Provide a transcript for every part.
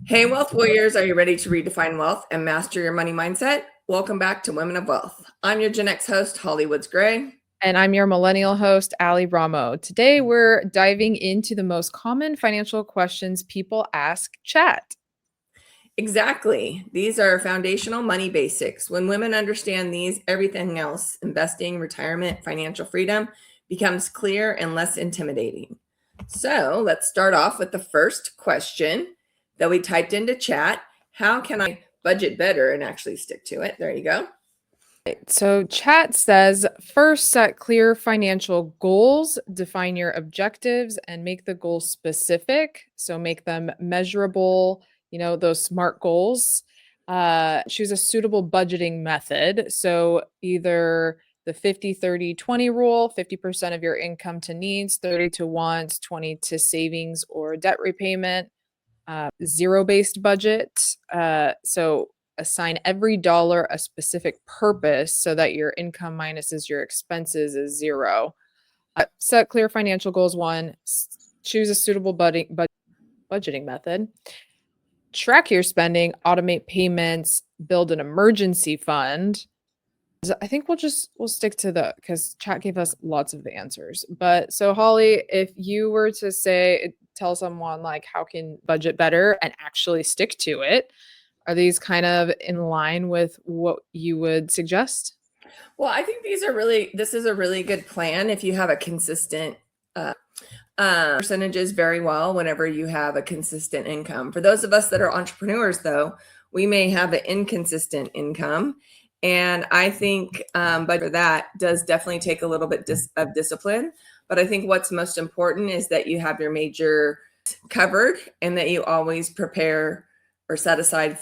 Hey, Wealth Warriors, are you ready to redefine wealth and master your money mindset? Welcome back to Women of Wealth. I'm your Gen X host, Holly Woods Gray. And I'm your millennial host, Allie Ramo. Today, we're diving into the most common financial questions people ask Chat. Exactly. These are foundational money basics. When women understand these, everything else, investing, retirement, financial freedom, becomes clear and less intimidating. So let's start off with the first question that we typed into chat. How can I budget better and actually stick to it? There you go. So, Chat says first set clear financial goals, define your objectives, and make the goals specific. So, make them measurable, those SMART goals. Choose a suitable budgeting method. So, either the 50-30-20 rule, 50% of your income to needs, 30 to wants, 20 to savings or debt repayment, zero-based budget. So assign every dollar a specific purpose so that your income minuses your expenses is zero. Set clear financial goals. One, choose a suitable budgeting method. Track your spending, automate payments, build an emergency fund. I think we'll stick to because chat gave us lots of the answers. But so Holly, if you were to tell someone like how can budget better and actually stick to it, are these kind of in line with what you would suggest? Well, I think this is a really good plan if you have a consistent percentages very well whenever you have a consistent income. For those of us that are entrepreneurs, though, we may have an inconsistent income. And I think, but for that does definitely take a little bit of discipline. But I think what's most important is that you have your major covered and that you always prepare or set aside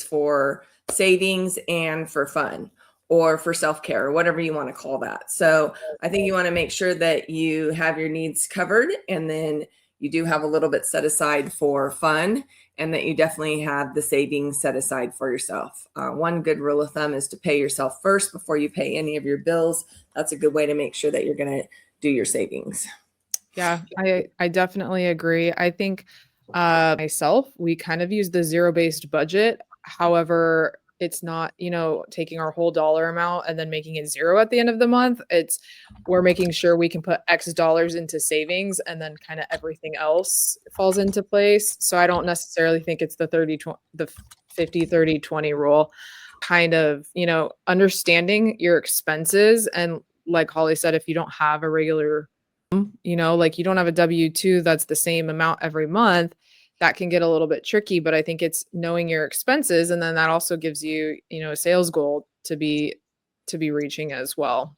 for savings and for fun or for self-care or whatever you want to call that. So I think you want to make sure that you have your needs covered and then you do have a little bit set aside for fun and that you definitely have the savings set aside for yourself. One good rule of thumb is to pay yourself first before you pay any of your bills. That's a good way to make sure that you're going to do your savings. Yeah, I definitely agree. I think myself, we kind of use the zero-based budget. However, it's not, taking our whole dollar amount and then making it zero at the end of the month. We're making sure we can put X dollars into savings and then kind of everything else falls into place. So I don't necessarily think it's the 50-30-20 rule. Kind of, understanding your expenses. And like Holly said, if you don't have a regular, like you don't have a W-2 that's the same amount every month, that can get a little bit tricky. But I think it's knowing your expenses, and then that also gives you, a sales goal to be reaching as well.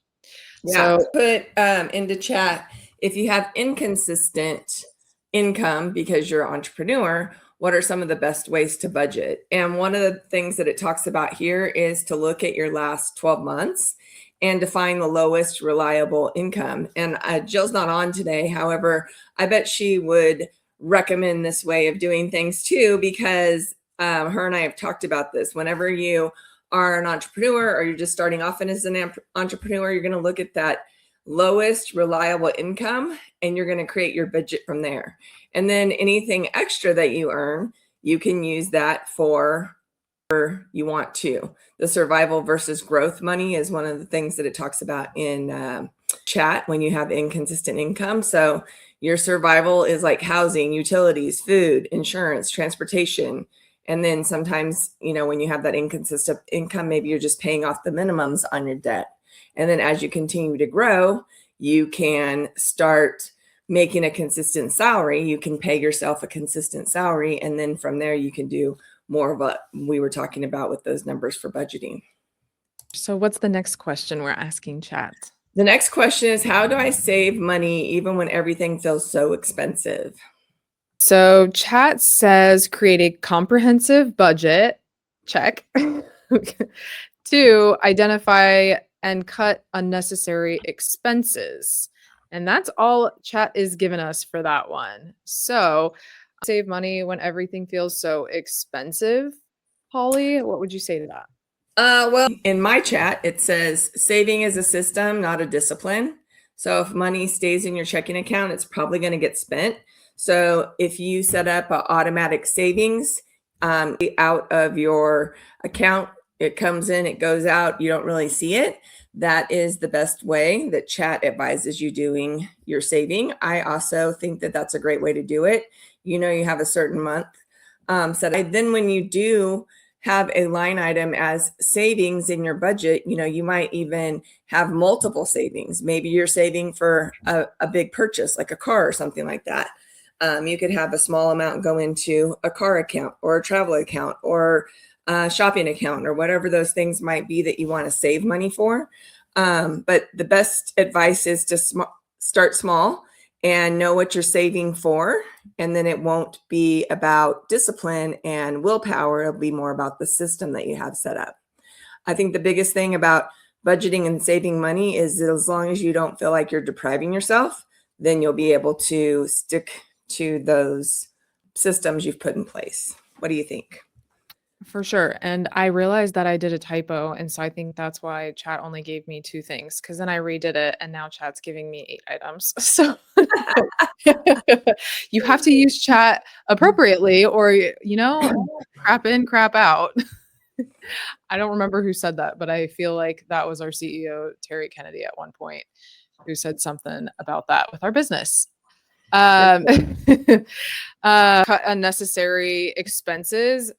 Yeah, So put into chat if you have inconsistent income because you're an entrepreneur, what are some of the best ways to budget? And one of the things that it talks about here is to look at your last 12 months and define the lowest reliable income. And Jill's not on today. However, I bet she would recommend this way of doing things too, because her and I have talked about this. Whenever you are an entrepreneur or you're just starting off as an entrepreneur, you're going to look at that lowest reliable income and you're going to create your budget from there. And then anything extra that you earn, you can use that for you want to. The survival versus growth money is one of the things that it talks about in chat when you have inconsistent income. So your survival is like housing, utilities, food, insurance, transportation. And then sometimes, when you have that inconsistent income, maybe you're just paying off the minimums on your debt. And then as you continue to grow, you can start making a consistent salary. You can pay yourself a consistent salary. And then from there, you can do more of what we were talking about with those numbers for budgeting. So what's the next question we're asking chat? The next question is, how do I save money even when everything feels so expensive? So chat says create a comprehensive budget. Check. 2, identify and cut unnecessary expenses. And that's all chat is giving us for that one. So save money when everything feels so expensive. Holly, what would you say to that? Well, in my chat, it says saving is a system, not a discipline. So if money stays in your checking account, it's probably going to get spent. So if you set up an automatic savings out of your account, it comes in, it goes out, you don't really see it. That is the best way that Chat advises you doing your saving. I also think that that's a great way to do it. You know, you have a certain month set. Then when you do have a line item as savings in your budget, you know, you might even have multiple savings. Maybe you're saving for a big purchase like a car or something like that. You could have a small amount go into a car account or a travel account or a shopping account or whatever those things might be that you want to save money for. But the best advice is to start small and know what you're saving for. And then it won't be about discipline and willpower. It'll be more about the system that you have set up. I think the biggest thing about budgeting and saving money is that as long as you don't feel like you're depriving yourself, then you'll be able to stick to those systems you've put in place. What do you think? For sure. And I realized that I did a typo. And so I think that's why Chat only gave me 2 things, because then I redid it and now Chat's giving me 8 items. So you have to use Chat appropriately or, crap in, crap out. I don't remember who said that, but I feel like that was our CEO, Terry Kennedy, at one point, who said something about that with our business. Cut unnecessary expenses.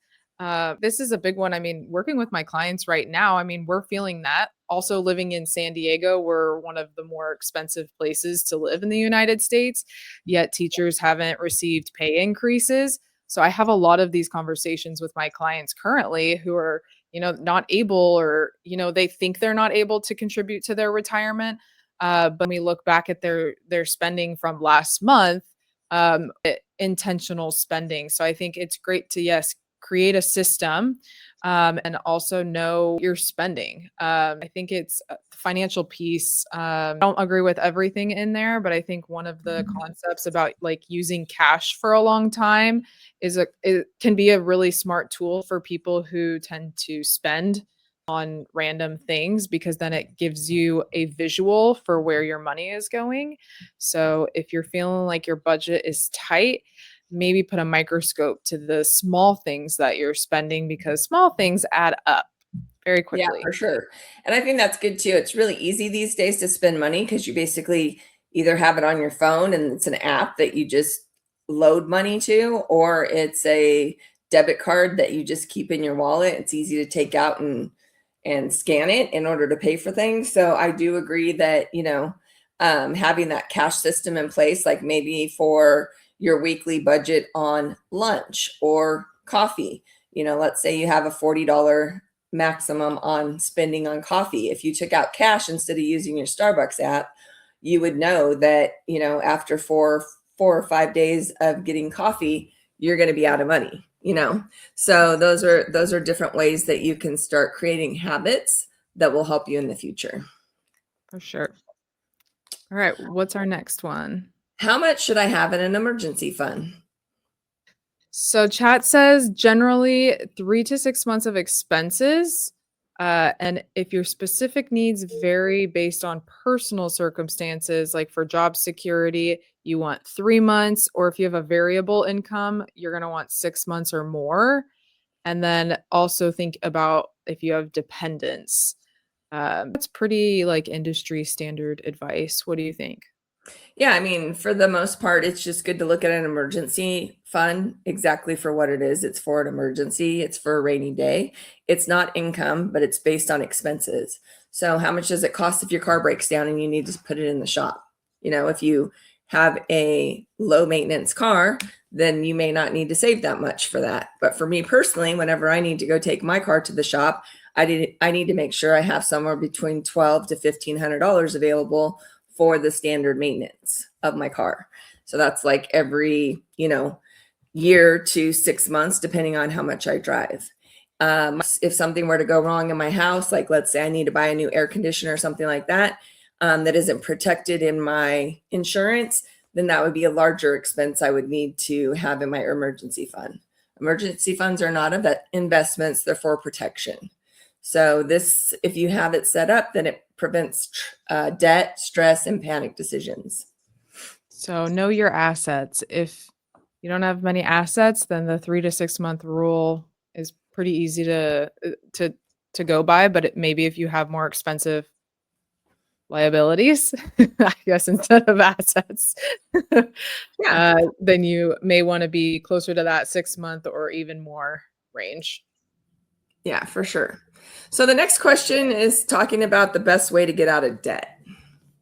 This is a big one. I mean, working with my clients right now, I mean, we're feeling that. Also, living in San Diego, we're one of the more expensive places to live in the United States, yet teachers haven't received pay increases. So I have a lot of these conversations with my clients currently who are, not able or, they think they're not able to contribute to their retirement. But when we look back at their spending from last month, intentional spending. So I think it's great to, yes, create a system and also know your spending. I think it's financial piece. I don't agree with everything in there, but I think one of the concepts about like using cash for a long time it can be a really smart tool for people who tend to spend on random things, because then it gives you a visual for where your money is going. So if you're feeling like your budget is tight, maybe put a microscope to the small things that you're spending, because small things add up very Yeah, quickly. for sure. And I think that's good too. It's really easy these days to spend money because you basically either have it on your phone and it's an app that you just load money to, or it's a debit card that you just keep in your wallet. It's easy to take out and scan it in order to pay for things. So I do agree that, having that cash system in place, like maybe for your weekly budget on lunch or coffee, let's say you have a $40 maximum on spending on coffee. If you took out cash instead of using your Starbucks app, you would know that, after four or 5 days of getting coffee, you're going to be out of money. So those are different ways that you can start creating habits that will help you in the future. For sure. All right, what's our next one? How much should I have in an emergency fund? So Chat says generally 3 to 6 months of expenses. And if your specific needs vary based on personal circumstances, like for job security, you want 3 months, or if you have a variable income, you're going to want 6 months or more. And then also think about if you have dependents. That's pretty like industry standard advice. What do you think? Yeah, I mean, for the most part, it's just good to look at an emergency fund exactly for what it is. It's for an emergency, it's for a rainy day. It's not income, but it's based on expenses. So, how much does it cost if your car breaks down and you need to put it in the shop? If you have a low maintenance car, then you may not need to save that much for that. But for me personally, whenever I need to go take my car to the shop, I need to make sure I have somewhere between $1,200 to $1,500 available for the standard maintenance of my car. So that's like every, year to 6 months, depending on how much I drive. If something were to go wrong in my house, like let's say I need to buy a new air conditioner or something like that, that isn't protected in my insurance, then that would be a larger expense I would need to have in my emergency fund. Emergency funds are not investments, they're for protection. So this, if you have it set up, then it prevents debt, stress, and panic decisions. So know your assets. If you don't have many assets, then the 3 to 6 month rule is pretty easy to go by, but maybe if you have more expensive liabilities, I guess instead of assets, Yeah. then you may want to be closer to that 6 month or even more range. Yeah, for sure. So the next question is talking about the best way to get out of debt.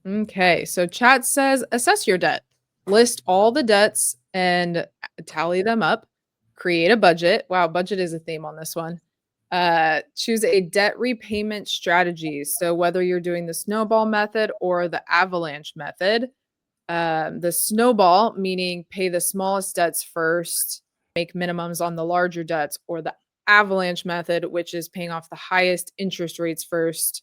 Okay, so chat says assess your debt, list all the debts and tally them up, create a budget. Wow, budget is a theme on this one. Choose a debt repayment strategy. So whether you're doing the snowball method or the avalanche method, the snowball, meaning pay the smallest debts first, make minimums on the larger debts, or the avalanche method, which is paying off the highest interest rates first,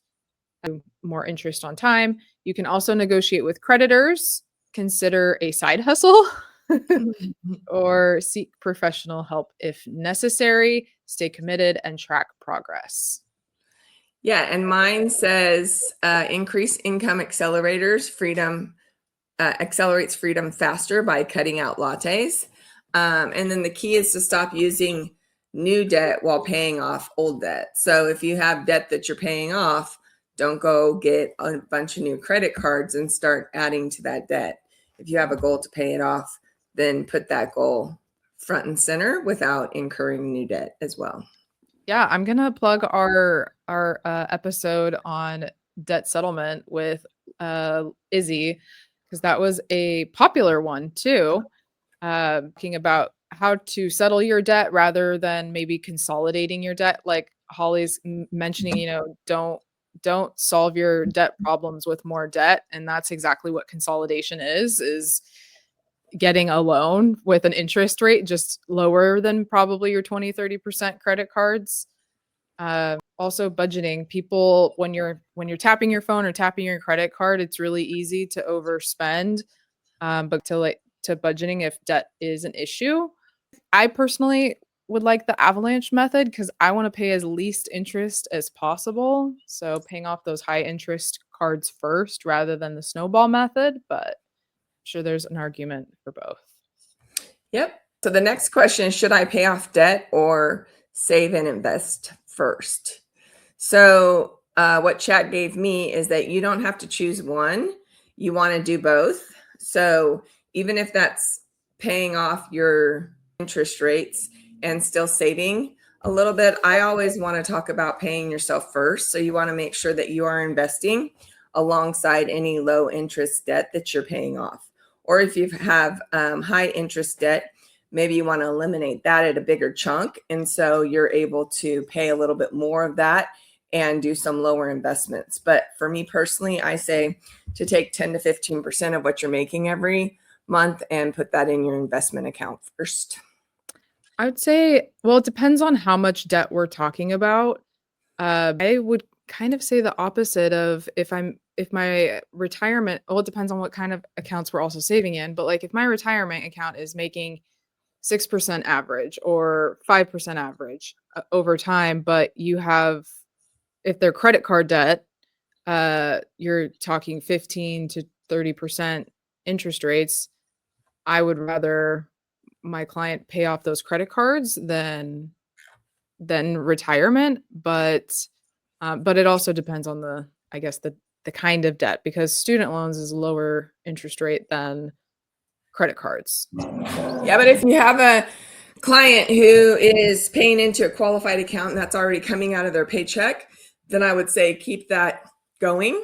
more interest on time. You can also negotiate with creditors, consider a side hustle, or seek professional help if necessary. Stay committed and track progress. Yeah, and mine says increase income accelerators, freedom accelerates freedom faster by cutting out lattes. And then the key is to stop using new debt while paying off old debt. So if you have debt that you're paying off, don't go get a bunch of new credit cards and start adding to that debt. If you have a goal to pay it off, then put that goal front and center without incurring new debt as well. Yeah, I'm gonna plug our episode on debt settlement with Izzy because that was a popular one too. Talking about how to settle your debt rather than maybe consolidating your debt. Like Holly's mentioning, don't solve your debt problems with more debt, and that's exactly what consolidation is getting a loan with an interest rate just lower than probably your 20-30% credit cards. Also budgeting. People, when you're tapping your phone or tapping your credit card, it's really easy to overspend. But to budgeting if debt is an issue. I personally would like the avalanche method because I want to pay as least interest as possible. So paying off those high interest cards first rather than the snowball method, but I'm sure there's an argument for both. Yep. So the next question is, should I pay off debt or save and invest first? So what chat gave me is that you don't have to choose one. You want to do both. So even if that's paying off your interest rates and still saving a little bit, I always want to talk about paying yourself first. So you want to make sure that you are investing alongside any low interest debt that you're paying off. Or if you have high interest debt, maybe you want to eliminate that at a bigger chunk. And so you're able to pay a little bit more of that and do some lower investments. But for me personally, I say to take 10 to 15% of what you're making every month and put that in your investment account first. I would say, well, it depends on how much debt we're talking about. I would kind of say the opposite of if my retirement, well, it depends on what kind of accounts we're also saving in, but like if my retirement account is making 6% average or 5% average over time, but if they're credit card debt, you're talking 15 to 30% interest rates. I would rather my client pay off those credit cards than retirement, but it also depends on I guess the kind of debt because student loans is lower interest rate than credit cards. Yeah, but if you have a client who is paying into a qualified account and that's already coming out of their paycheck, then I would say keep that going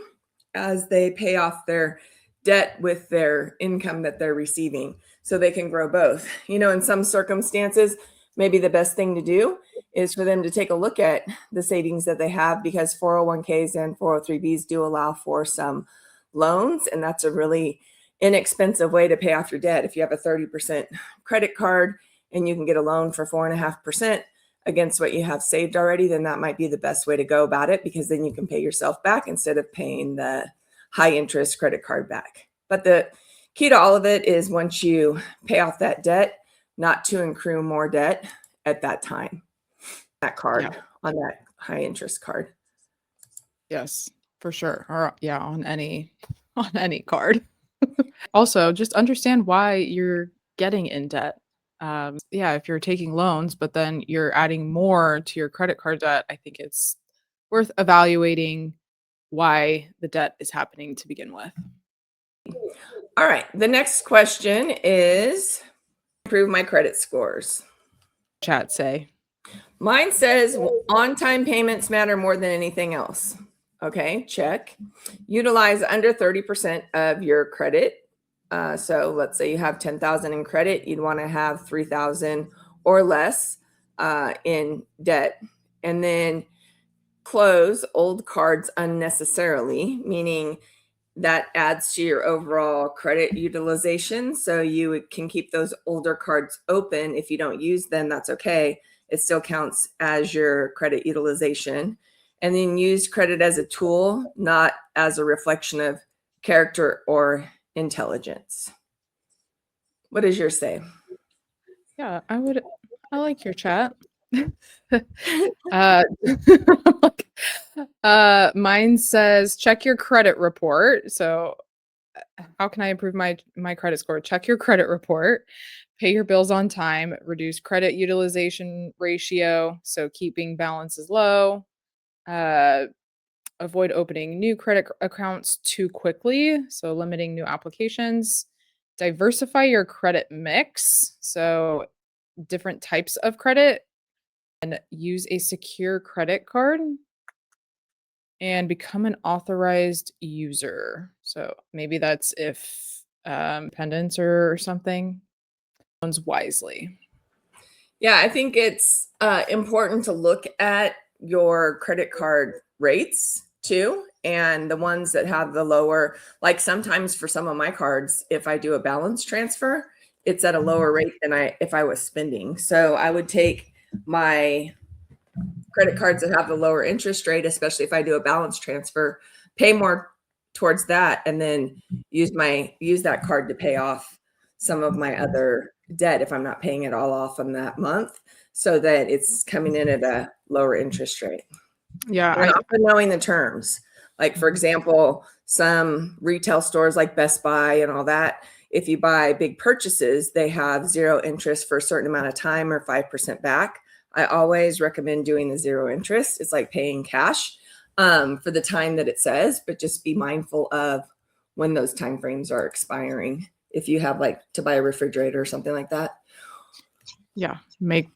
as they pay off their debt with their income that they're receiving so they can grow both. In some circumstances, maybe the best thing to do is for them to take a look at the savings that they have because 401ks and 403bs do allow for some loans, and that's a really inexpensive way to pay off your debt. If you have a 30% credit card and you can get a loan for 4.5% against what you have saved already, then that might be the best way to go about it because then you can pay yourself back instead of paying the high interest credit card back. But the key to all of it is once you pay off that debt, not to accrue more debt at that time, that card Yeah. on that high interest card. Yes, for sure. Or yeah, on any card. Also, just understand why you're getting in debt. Yeah, if you're taking loans, but then you're adding more to your credit card debt, I think it's worth evaluating why the debt is happening to begin with. All right. The next question is improve my credit scores. Chat say. Mine says on-time payments matter more than anything else. Okay, check. Utilize under 30% of your credit. So let's say you have 10,000 in credit, you'd want to have 3,000 or less in debt. And then close old cards unnecessarily, meaning that adds to your overall credit utilization. So you can keep those older cards open. If you don't use them, that's okay. It still counts as your credit utilization. And then use credit as a tool, not as a reflection of character or intelligence. What does yours say? Yeah, I like your chat. Mine says check your credit report. So how can I improve my credit score? Check your credit report, pay your bills on time, reduce credit utilization ratio, so keeping balances low, uh, avoid opening new credit accounts too quickly, so limiting new applications, diversify your credit mix, so different types of credit, and use a secure credit card and become an authorized user. So maybe that's if dependents or something. Owns wisely. Yeah, I think it's important to look at your credit card rates too, and the ones that have the lower, like sometimes for some of my cards, if I do a balance transfer, it's at a lower rate than if I was spending. So I would take my credit cards that have the lower interest rate, especially if I do a balance transfer, pay more towards that, and then use that card to pay off some of my other debt if I'm not paying it all off on that month, so that it's coming in at a lower interest rate. Yeah, And also knowing the terms. Like for example, some retail stores like Best Buy and all that, if you buy big purchases, they have 0 interest for a certain amount of time or 5% back. I always recommend doing the 0 interest. It's like paying cash for the time that it says, but just be mindful of when those time frames are expiring. If you have like to buy a refrigerator or something like that. yeah, make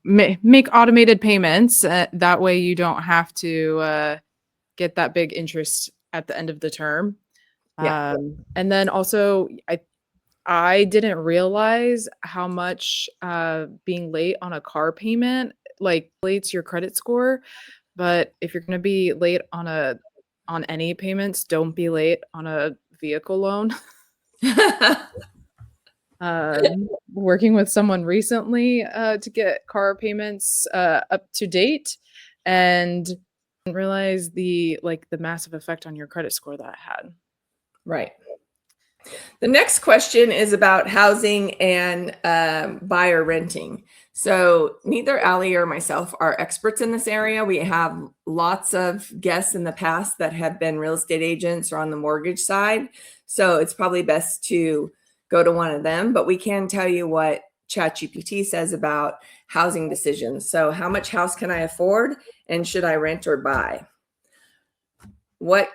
automated payments. That way you don't have to get that big interest at the end of the term. Yeah. And then also, I didn't realize how much being late on a car payment like relates your credit score. But if you're going to be late on any payments, don't be late on a vehicle loan. Working with someone recently to get car payments up to date, and didn't realize the massive effect on your credit score that had. Right. The next question is about housing and buyer renting. So neither Allie or myself are experts in this area. We have lots of guests in the past that have been real estate agents or on the mortgage side. So it's probably best to go to one of them, but we can tell you what ChatGPT says about housing decisions. So how much house can I afford, and should I rent or buy? What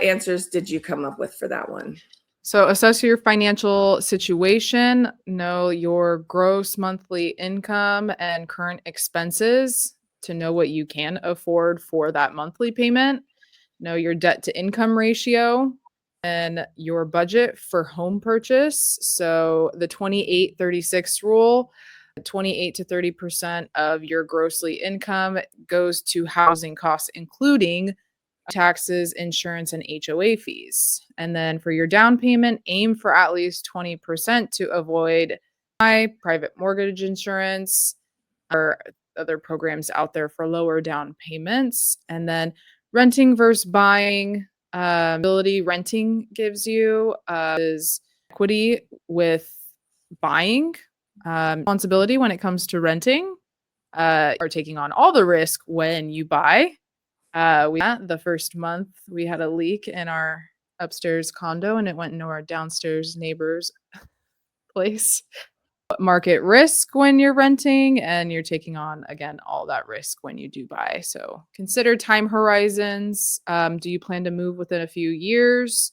answers did you come up with for that one? So assess your financial situation, know your gross monthly income and current expenses to know what you can afford for that monthly payment, know your debt to income ratio and your budget for home purchase. So the 28-36 rule, 28 to 30% of your grossly income goes to housing costs, including taxes, insurance, and HOA fees. And then for your down payment, aim for at least 20% to avoid high private mortgage insurance or other programs out there for lower down payments. And then renting versus buying, ability renting gives you is equity with buying, responsibility when it comes to renting, are taking on all the risk when you buy. The first month we had a leak in our upstairs condo and it went into our downstairs neighbor's place. Market risk when you're renting, and you're taking on, again, all that risk when you do buy. So consider time horizons. Do you plan to move within a few years?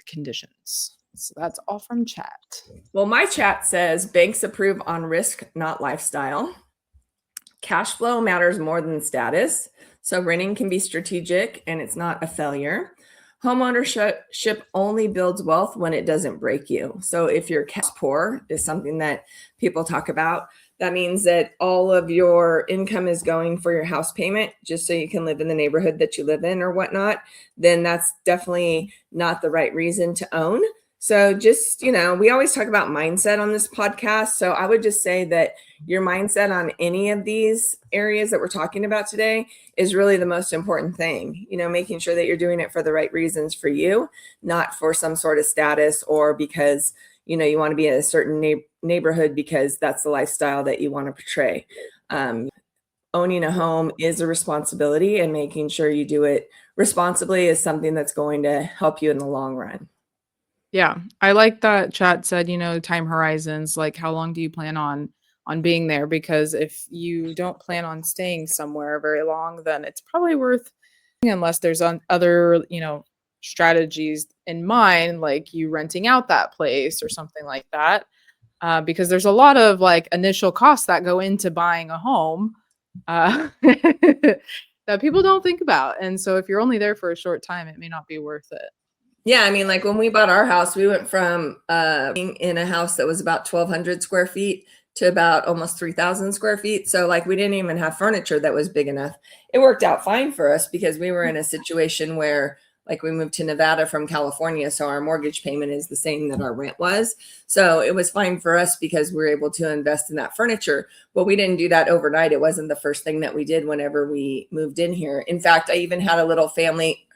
Conditions. So that's all from chat. Well, my chat says banks approve on risk, not lifestyle. Cash flow matters more than status. So renting can be strategic and it's not a failure. Homeownership only builds wealth when it doesn't break you. So if you're cash poor is something that people talk about. That means that all of your income is going for your house payment just so you can live in the neighborhood that you live in or whatnot. Then that's definitely not the right reason to own. So just, we always talk about mindset on this podcast. So I would just say that your mindset on any of these areas that we're talking about today is really the most important thing, making sure that you're doing it for the right reasons for you, not for some sort of status or because, you want to be in a certain neighborhood because that's the lifestyle that you want to portray. Owning a home is a responsibility, and making sure you do it responsibly is something that's going to help you in the long run. Yeah, I like that chat said, time horizons, like how long do you plan on being there? Because if you don't plan on staying somewhere very long, then it's probably worth, unless there's other, strategies in mind, like you renting out that place or something like that. Because there's a lot of like initial costs that go into buying a home that people don't think about. And so if you're only there for a short time, it may not be worth it. Yeah, I mean, like when we bought our house, we went from being in a house that was about 1,200 square feet to about almost 3,000 square feet. So like we didn't even have furniture that was big enough. It worked out fine for us because we were in a situation where like we moved to Nevada from California. So our mortgage payment is the same that our rent was. So it was fine for us because we were able to invest in that furniture. But we didn't do that overnight. It wasn't the first thing that we did whenever we moved in here. In fact, I even had a little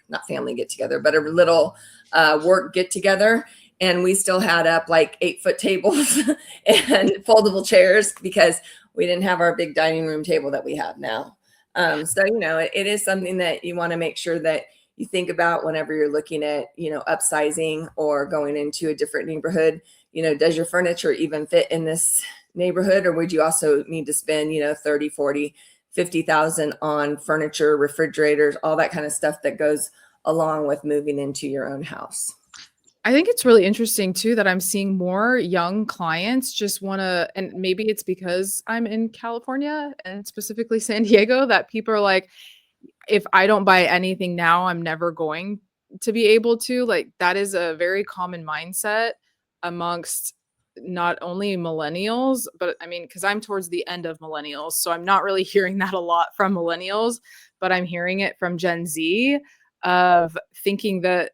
not family get together, but a little work get together. And we still had up like 8-foot tables and foldable chairs because we didn't have our big dining room table that we have now. So, it is something that you want to make sure that you think about whenever you're looking at, upsizing or going into a different neighborhood. Does your furniture even fit in this neighborhood, or would you also need to spend, 30, 40, 50,000 on furniture, refrigerators, all that kind of stuff that goes along with moving into your own house? I think it's really interesting too that I'm seeing more young clients just want to, and maybe it's because I'm in California and specifically San Diego, that people are like, if I don't buy anything now, I'm never going to be able to. Like that is a very common mindset amongst not only millennials, but I mean, because I'm towards the end of millennials, so I'm not really hearing that a lot from millennials, but I'm hearing it from Gen Z of thinking that,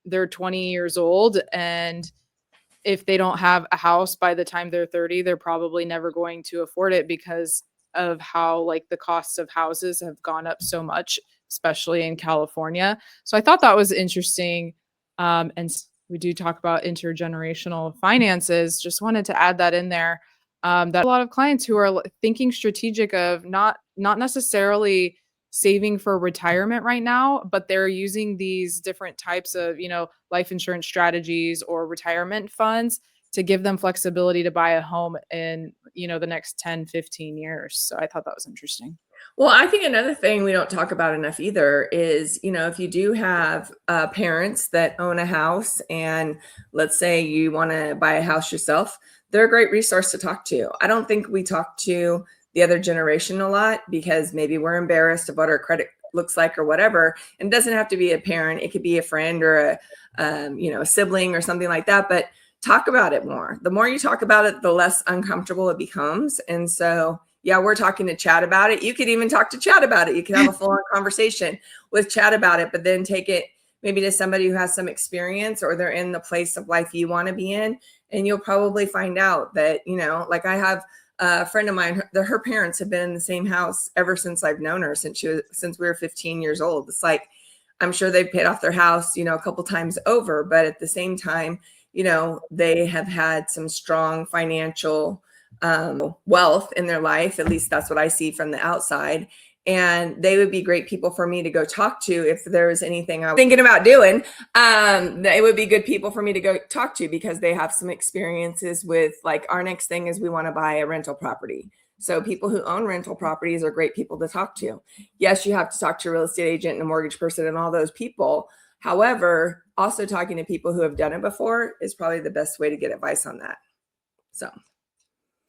they're 20 years old, and if they don't have a house by the time they're 30, they're probably never going to afford it because of how like the costs of houses have gone up so much, especially in California. So I thought that was interesting. We do talk about intergenerational finances. Just wanted to add that in there. That a lot of clients who are thinking strategic of not necessarily saving for retirement right now, but they're using these different types of, life insurance strategies or retirement funds to give them flexibility to buy a home in, the next 10, 15 years. So I thought that was interesting. Well, I think another thing we don't talk about enough either is, if you do have parents that own a house and let's say you want to buy a house yourself, they're a great resource to talk to. I don't think we talk to the other generation a lot because maybe we're embarrassed of what our credit looks like or whatever. And it doesn't have to be a parent. It could be a friend or a sibling or something like that. But talk about it more. The more you talk about it, the less uncomfortable it becomes. And so, yeah, we're talking to Chad about it. You could even talk to Chad about it. You can have a full-on conversation with Chad about it, but then take it maybe to somebody who has some experience or they're in the place of life you want to be in. And you'll probably find out that, like I have a friend of mine, her parents have been in the same house ever since I've known her, since we were 15 years old. It's like, I'm sure they've paid off their house, a couple times over, but at the same time, they have had some strong financial wealth in their life. At least that's what I see from the outside. and they would be great people for me to go talk to if there's anything I was thinking about doing. They would be good people for me to go talk to because they have some experiences with, like, our next thing is we want to buy a rental property. So people who own rental properties are great people to talk to. Yes, you have to talk to a real estate agent and a mortgage person and all those people. However, also talking to people who have done it before is probably the best way to get advice on that. So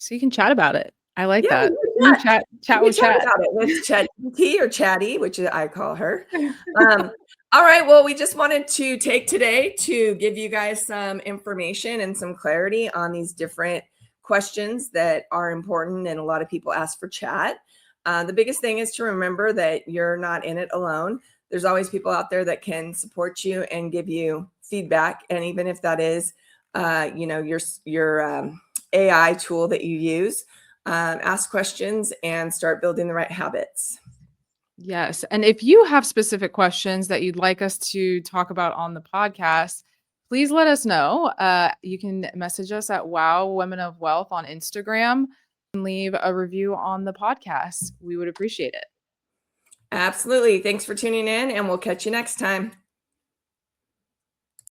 you can chat about it. I like yeah, that. you You can chat with chat chat. about it with ChatGPT or Chatty, which I call her. All right. Well, we just wanted to take today to give you guys some information and some clarity on these different questions that are important, and a lot of people ask for chat. The biggest thing is to remember that you're not in it alone. There's always people out there that can support you and give you feedback, and even if that is, your AI tool that you use, ask questions and start building the right habits. Yes. And if you have specific questions that you'd like us to talk about on the podcast, please let us know. You can message us at Wow Women of Wealth on Instagram and leave a review on the podcast. We would appreciate it. Absolutely. Thanks for tuning in, and we'll catch you next time.